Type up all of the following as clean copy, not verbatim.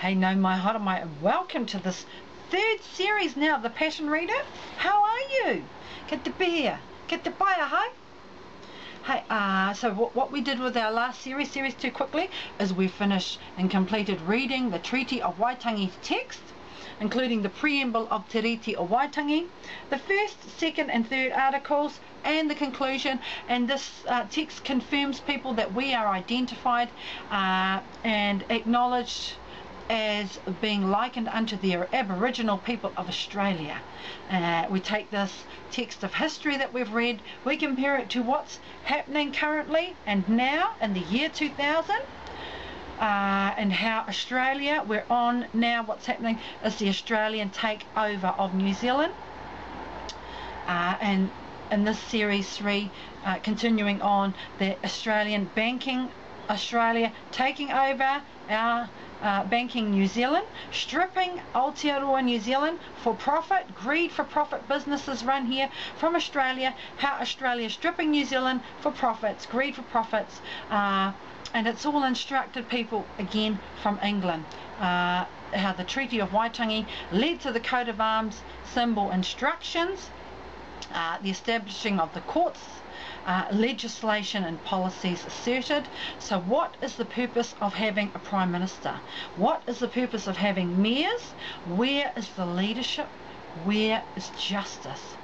Hey no mai hara mai, and welcome to this third series now of the Passion Reader. How are you? Get the beer, get the paia, hey? Hey, so what we did with our last series 2 quickly, is we finished and completed reading the Treaty of Waitangi's text, including the preamble of Te Treaty of Waitangi, the first, second and third articles, and the conclusion. And this text confirms people that we are identified and acknowledged as being likened unto the Aboriginal people of Australia. We take this text of history that we've read, we compare it to what's happening currently and now in the year 2000, and how Australia, we're on now, what's happening is the Australian takeover of New Zealand. And in this series 3, continuing on, the Australian banking, Australia taking over our banking New Zealand, stripping Aotearoa New Zealand for profit, greed for profit businesses run here from Australia, how Australia is stripping New Zealand for profits, greed for profits, and it's all instructed people again from England. How the Treaty of Waitangi led to the coat of arms symbol instructions, the establishing of the courts, legislation and policies asserted. So what is the purpose of having a Prime Minister? What is the purpose of having mayors? Where is the leadership? Where is justice?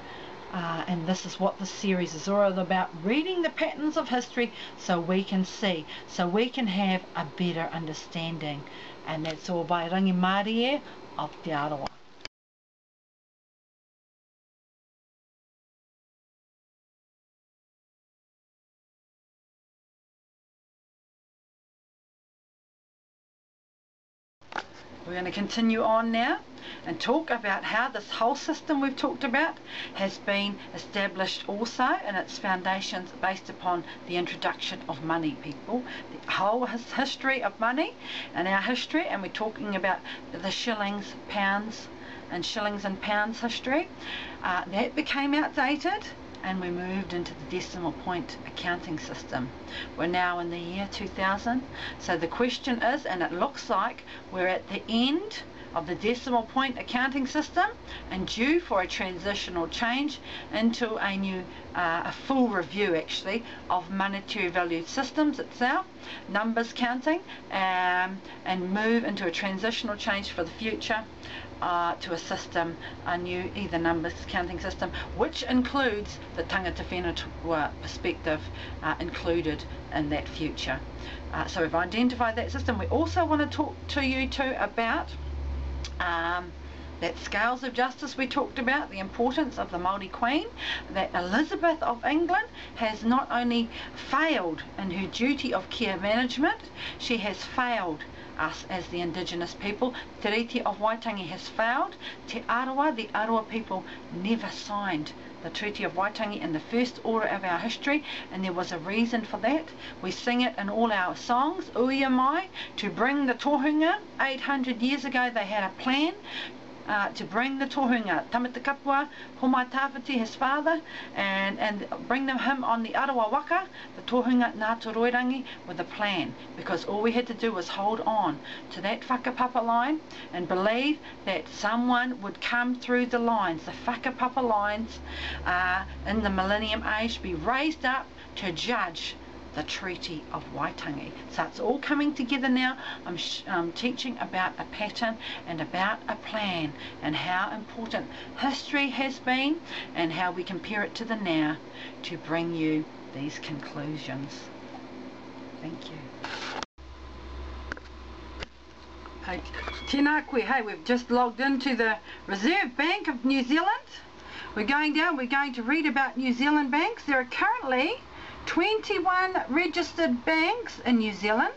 And this is what the series is all about, reading the patterns of history so we can see, so we can have a better understanding. And that's all by RangiMarie of Te Arawa. We're going to continue on now and talk about how this whole system we've talked about has been established also, and its foundations based upon the introduction of money, people. The whole history of money and our history, and we're talking about the shillings, pounds, and shillings and pounds history. That became outdated, and we moved into the decimal point accounting system. We're now in the year 2000, so the question is, and it looks like we're at the end of the decimal point accounting system and due for a transitional change into a new, a full review actually of monetary value systems itself, numbers counting, and move into a transitional change for the future to a system, a new either numbers counting system, which includes the tangata whenua perspective included in that future. So we've identified that system. We also want to talk to you too about that scales of justice we talked about, the importance of the Māori Queen, that Elizabeth of England has not only failed in her duty of care management, she has failed us as the Indigenous people. Te Treaty of Waitangi has failed. Te Arawa, the Arawa people, never signed the Treaty of Waitangi in the first order of our history, and there was a reason for that. We sing it in all our songs, Uia Mai, to bring the tohunga. 800 years ago they had a plan to bring the tohunga, Tamata Kapua, Homai Tawhiti, his father, and bring him on the Arawa waka, the tohunga Ngāti Roirangi, with a plan, because all we had to do was hold on to that whakapapa line and believe that someone would come through the lines, the whakapapa lines, in the millennium age, be raised up to judge the Treaty of Waitangi. So it's all coming together now. I'm teaching about a pattern and about a plan, and how important history has been and how we compare it to the now to bring you these conclusions. Thank you. Hey, tēnā koe. Hey, we've just logged into the Reserve Bank of New Zealand. We're going down, we're going to read about New Zealand banks. There are currently 21 registered banks in New Zealand.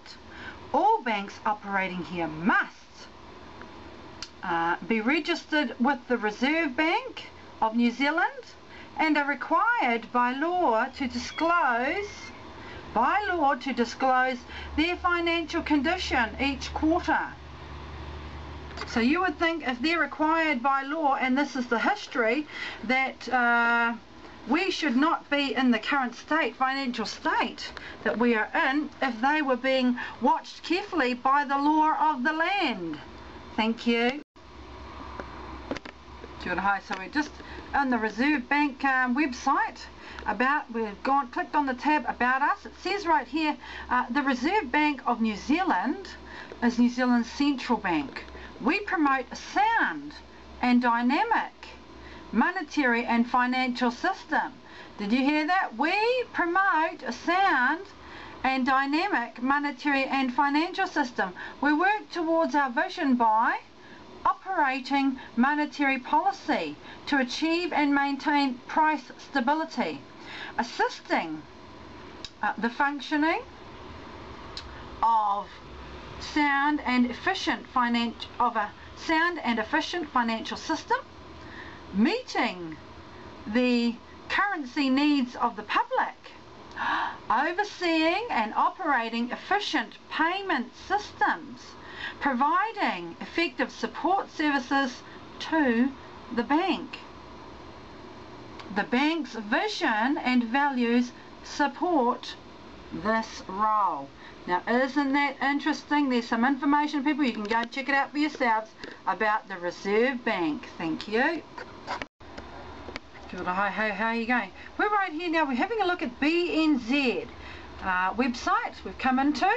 All banks operating here must be registered with the Reserve Bank of New Zealand and are required by law to disclose their financial condition each quarter. So you would think if they're required by law, and this is the history, that we should not be in the current state, financial state that we are in, if they were being watched carefully by the law of the land. Thank you. So we're just on the Reserve Bank website. We've clicked on the tab About Us. It says right here, the Reserve Bank of New Zealand is New Zealand's central bank. We promote a sound and dynamic monetary and financial system. Did you hear that? We promote a sound and dynamic monetary and financial system. We work towards our vision by operating monetary policy to achieve and maintain price stability, assisting the functioning of sound and efficient financial system, meeting the currency needs of the public, overseeing and operating efficient payment systems, providing effective support services to the bank. The bank's vision and values support this role. Now, isn't that interesting? There's some information, people. You can go check it out for yourselves about the Reserve Bank. Thank you. How are you going? We're right here now. We're having a look at BNZ website we've come into.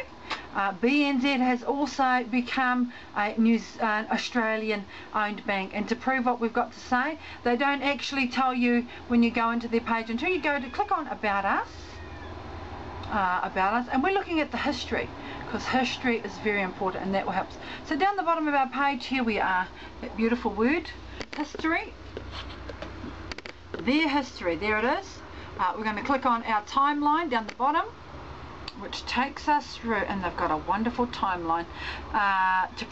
BNZ has also become a Australian owned bank, and to prove what we've got to say, they don't actually tell you when you go into their page until you go to click on About Us, and we're looking at the history, because history is very important and that will help. So down the bottom of our page here we are, that beautiful word, history. Their history, there it is. We're going to click on our timeline down the bottom, which takes us through, and they've got a wonderful timeline to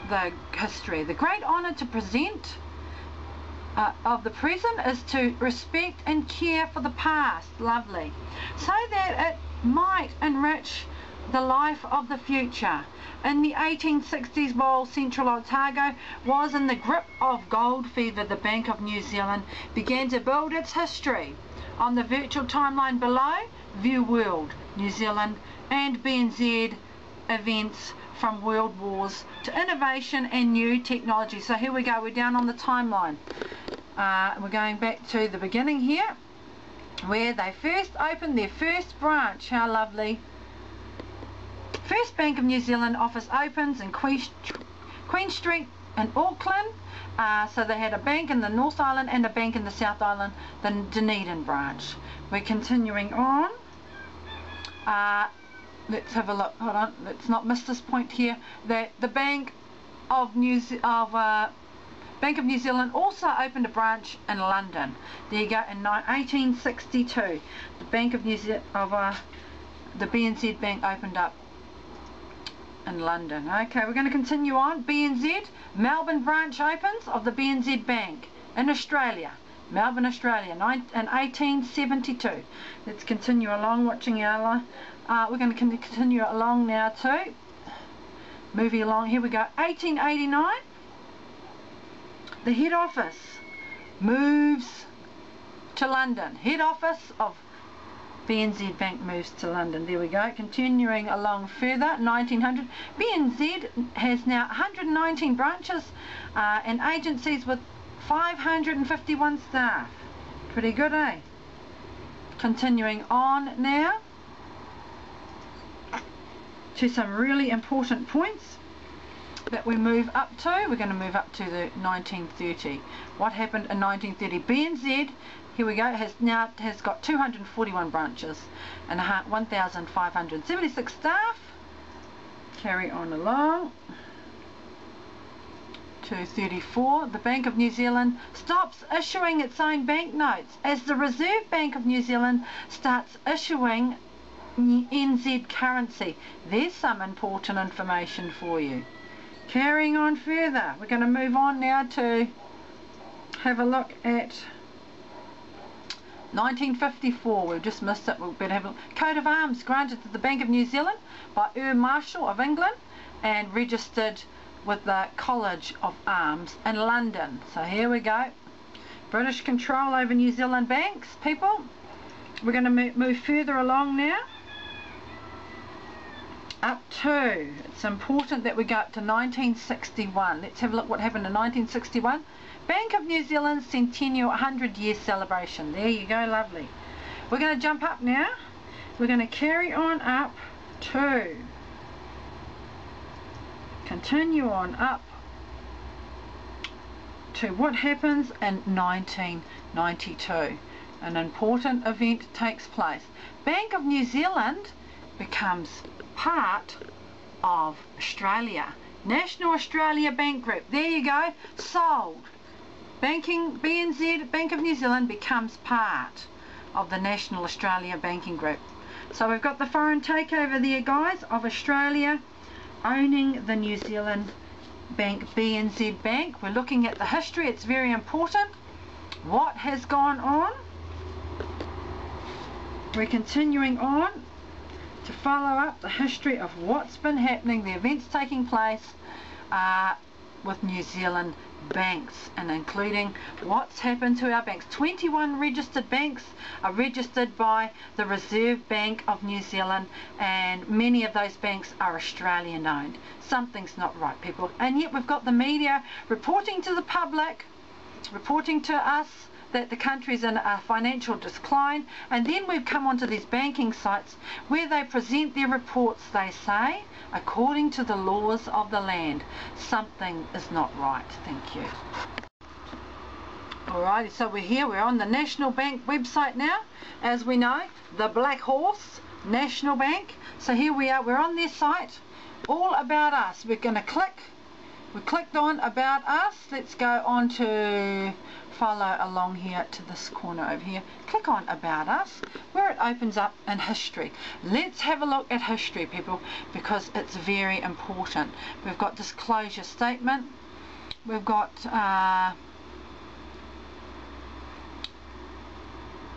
the history. The great honour to present of the present is to respect and care for the past, lovely, so that it might enrich the life of the future. In the 1860s, while Central Otago was in the grip of gold fever, the Bank of New Zealand began to build its history. On the virtual timeline below, view World, New Zealand and BNZ events from world wars to innovation and new technology. So here we go, we're down on the timeline. We're going back to the beginning here, where they first opened their first branch. How lovely. First Bank of New Zealand office opens in Queen Street in Auckland. So they had a bank in the North Island and a bank in the South Island, the Dunedin branch. We're continuing on. Let's have a look. Hold on, let's not miss this point here. That the Bank of New Zealand also opened a branch in London. There you go, in 1862. The Bank of New Zealand the BNZ Bank opened up in London. Okay, we're going to continue on. BNZ, Melbourne branch opens of the BNZ Bank in Australia, Melbourne, Australia, in 1872. Let's continue along, watching our we're going to continue along now too. Moving along, here we go. 1889, the head office moves to London. Head office of BNZ Bank moves to London. There we go. Continuing along further, 1900. BNZ has now 119 branches and agencies with 551 staff. Pretty good, eh? Continuing on now to some really important points that we move up to. We're going to move up to the 1930. What happened in 1930? BNZ, here we go, has got 241 branches and 1,576 staff. Carry on along to 34. The Bank of New Zealand stops issuing its own banknotes as the Reserve Bank of New Zealand starts issuing NZ currency. There's some important information for you. Carrying on further, we're going to move on now to have a look at 1954. We've just missed it. We'll better have a look. Coat of arms granted to the Bank of New Zealand by Earl Marshal of England and registered with the College of Arms in London. So here we go. British control over New Zealand banks, people. We're going to move further along now. up to, it's important that we go up to 1961. Let's have a look what happened in 1961. Bank of New Zealand's centennial 100-year celebration. There you go, lovely. We're going to jump up now. We're going to carry on up to, continue on up to what happens in 1992. An important event takes place. Bank of New Zealand becomes part of Australia. National Australia Bank Group. There you go. Sold. BNZ, Bank of New Zealand, becomes part of the National Australia Banking Group. So we've got the foreign takeover there, guys, of Australia owning the New Zealand Bank, BNZ Bank. We're looking at the history. It's very important. What has gone on? We're continuing on to follow up the history of what's been happening, the events taking place with New Zealand banks, and including what's happened to our banks. 21 registered banks are registered by the Reserve Bank of New Zealand, and many of those banks are Australian owned. Something's not right, people, and yet we've got the media reporting to the public, reporting to us that the country's in a financial decline, and then we've come onto these banking sites where they present their reports. They say, according to the laws of the land, something is not right. Thank you. Alrighty, so we're here, we're on the National Bank website now, as we know, the Black Horse National Bank. So here we are, we're on their site, all about us. We're going to click, we clicked on about us. Let's go on to follow along here to this corner over here. Click on about us, where it opens up in history. Let's have a look at history, people, because it's very important. We've got disclosure statement, we've got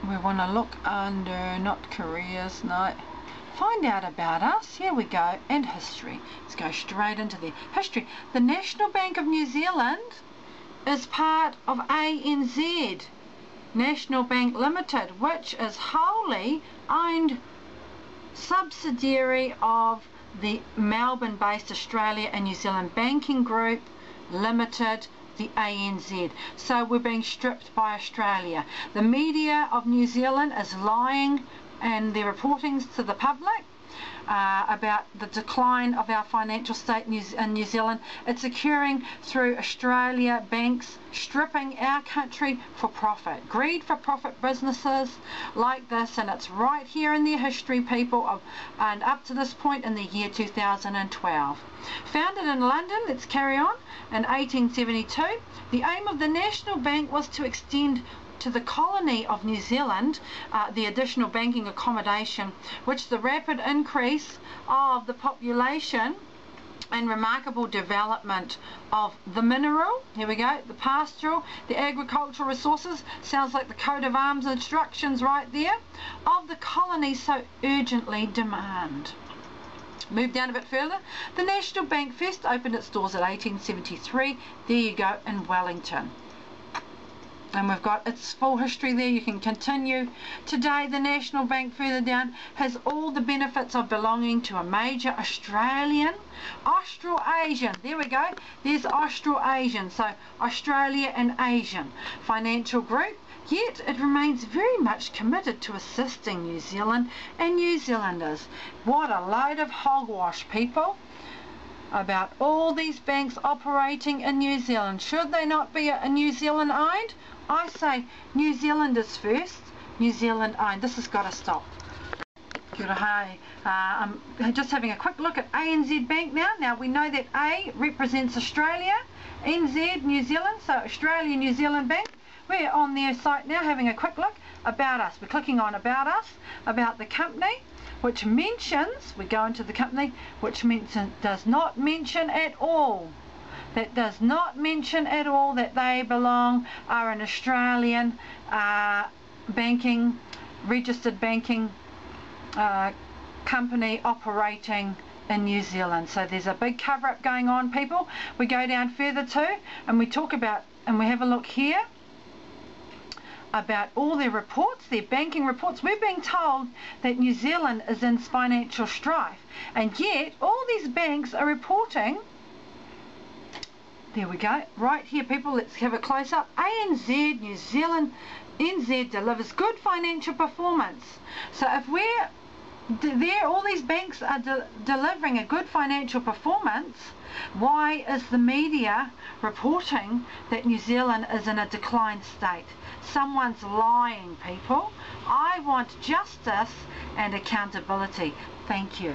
we want to look under, not careers, no, find out about us. Here we go, and history. Let's go straight into the history. The National Bank of New Zealand is part of ANZ, National Bank Limited, which is wholly owned subsidiary of the Melbourne-based Australia and New Zealand Banking Group Limited, the ANZ. So we're being stripped by Australia. The media of New Zealand is lying, and their reportings to the public about the decline of our financial state in New Zealand. It's occurring through Australia banks stripping our country for profit. Greed for profit businesses like this, and it's right here in their history, people, and up to this point in the year 2012. Founded in London, let's carry on, in 1872, the aim of the National Bank was to extend to the colony of New Zealand the additional banking accommodation, which the rapid increase of the population and remarkable development of the mineral, here we go, the pastoral, the agricultural resources, sounds like the coat of arms instructions right there, of the colony so urgently demand. Move down a bit further. The National Bank first opened its doors in 1873, there you go, in Wellington. And we've got its full history there. You can continue. Today, the National Bank further down has all the benefits of belonging to a major Australian, Australasian, there we go, there's Australasian, so Australia and Asian financial group, yet it remains very much committed to assisting New Zealand and New Zealanders. What a load of hogwash, people, about all these banks operating in New Zealand. Should they not be a New Zealand owned? I say New Zealanders first, New Zealand owned. This has got to stop. Kia ora, hey. I'm just having a quick look at ANZ Bank now. Now we know that A represents Australia, NZ New Zealand, so Australia New Zealand Bank. We're on their site now having a quick look. About us, we're clicking on about us, about the company, which mentions, we go into the company, which does not mention at all, that does not mention at all that they are an Australian banking, registered banking company operating in New Zealand. So there's a big cover up going on, people. We go down further too, and we talk about, and we have a look here about all their reports, their banking reports. We're being told that New Zealand is in financial strife, and yet all these banks are reporting. There we go, right here people, let's have a close up. ANZ, New Zealand, NZ delivers good financial performance. So if we're there, all these banks are delivering a good financial performance, why is the media reporting that New Zealand is in a decline state? Someone's lying, people. I want justice and accountability. Thank you.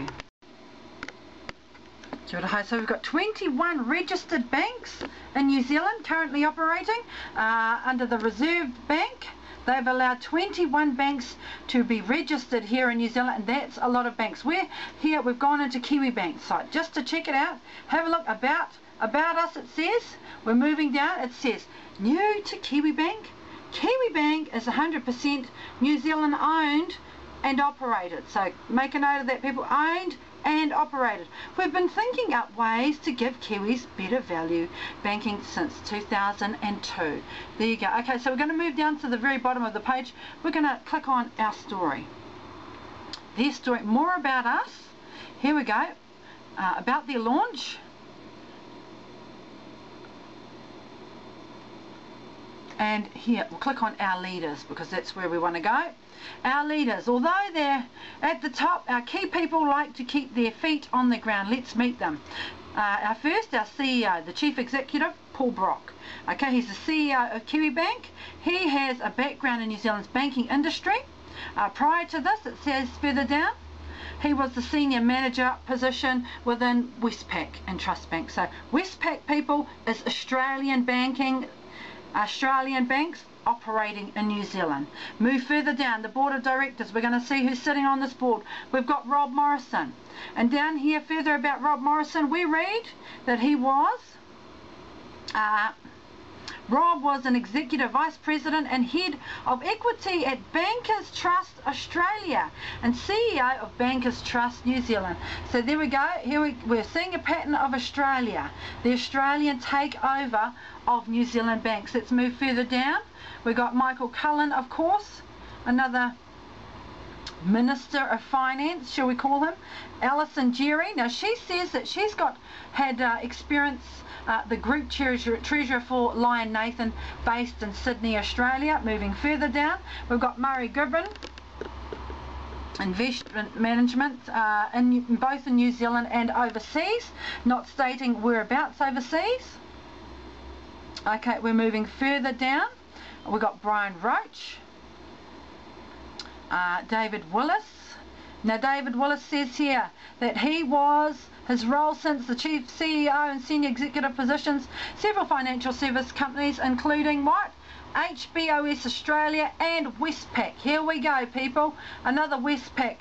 So we've got 21 registered banks in New Zealand currently operating under the Reserve Bank. They've allowed 21 banks to be registered here in New Zealand, and that's a lot of banks. We're here, we've gone into Kiwi Bank's site just to check it out. Have a look. About us, it says. We're moving down. It says new to Kiwi Bank. Kiwi Bank is 100% New Zealand owned and operated. So make a note of that, people. Owned and operated. We've been thinking up ways to give Kiwis better value banking since 2002. There you go. Okay, so we're going to move down to the very bottom of the page. We're going to click on our story. Their story, more about us. Here we go. About their launch. And here, we'll click on our leaders because that's where we want to go. Our leaders, although they're at the top, our key people like to keep their feet on the ground. Let's meet them. Our CEO, the Chief Executive, Paul Brock. Okay, he's the CEO of Kiwi Bank. He has a background in New Zealand's banking industry. Prior to this, it says further down, he was the senior manager position within Westpac and Trust Bank. So Westpac, people, is Australian banking, Australian banks operating in New Zealand. Move further down, the board of directors. We're going to see who's sitting on this board. We've got Rob Morrison. And down here further about Rob Morrison, we read that he was Rob was an executive vice president and head of equity at Bankers Trust Australia and CEO of Bankers Trust New Zealand. So there we go. Here we're seeing a pattern of Australia, the Australian takeover of New Zealand banks. Let's move further down. We've got Michael Cullen, of course, another Minister of Finance, shall we call him. Alison Gerry. Now she says that she's had experience, the group treasurer for Lion Nathan, based in Sydney, Australia. Moving further down, we've got Murray Gibbon, investment management, both in New Zealand and overseas, not stating whereabouts overseas. Okay, we're moving further down. We've got Brian Roach, David Willis. Now David Willis says here that his role since the chief CEO and senior executive positions, several financial service companies, including what? HBOS Australia and Westpac. Here we go, people. Another Westpac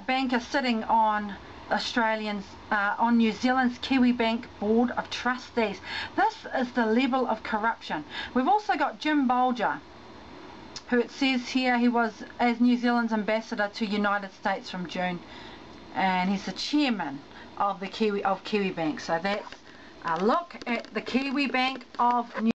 banker sitting on on New Zealand's Kiwi Bank Board of Trustees. This is the level of corruption. We've also got Jim Bolger, who it says here he was as New Zealand's ambassador to United States from June, and he's the chairman of the Kiwi Bank. So that's a look at the Kiwi Bank of New Zealand.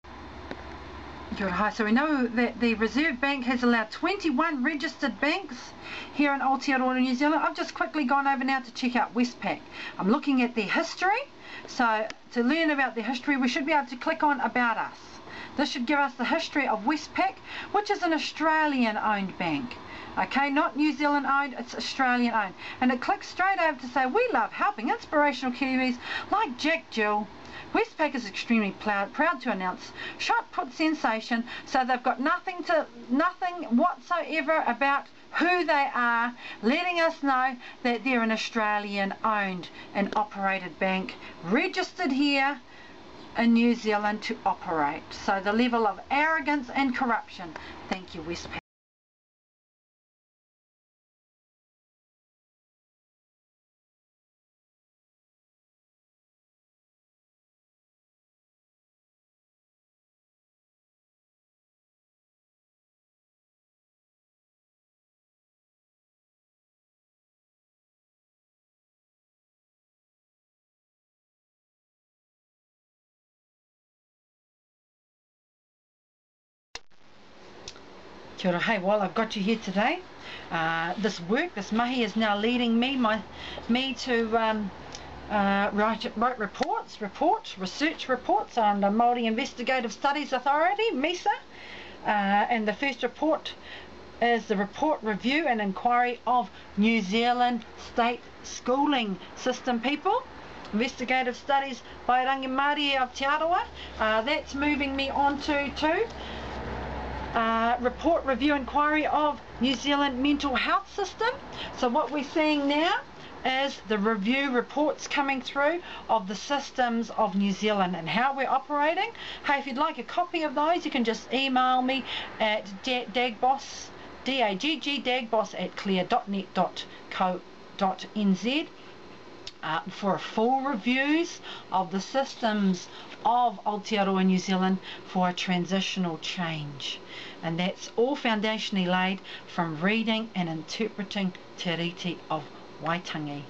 So we know that the Reserve Bank has allowed 21 registered banks here in Aotearoa, New Zealand. I've just quickly gone over now to check out Westpac. I'm looking at their history. So to learn about their history, we should be able to click on About Us. This should give us the history of Westpac, which is an Australian owned bank. Okay, not New Zealand owned, it's Australian owned. And it clicks straight over to say, we love helping inspirational Kiwis like Jack Jill. Westpac is extremely proud to announce shot put sensation. So they've got nothing whatsoever about who they are, letting us know that they're an Australian owned and operated bank, registered here in New Zealand to operate. So the level of arrogance and corruption. Thank you, Westpac. Kia ora, hey, while I've got you here today, this mahi is now leading me to write research reports on the Māori Investigative Studies Authority, MISA, and the first report is the report, review and inquiry of New Zealand state schooling system people. Investigative Studies by RangiMarie of Te Arawa. That's moving me on to report, review, inquiry of New Zealand mental health system. So what we're seeing now is the review reports coming through of the systems of New Zealand and how we're operating. Hey, if you'd like a copy of those, you can just email me at dagboss, dagboss@clear.net.co.nz for full reviews of the systems of Aotearoa New Zealand for a transitional change. And that's all foundationally laid from reading and interpreting Te Riti of Waitangi.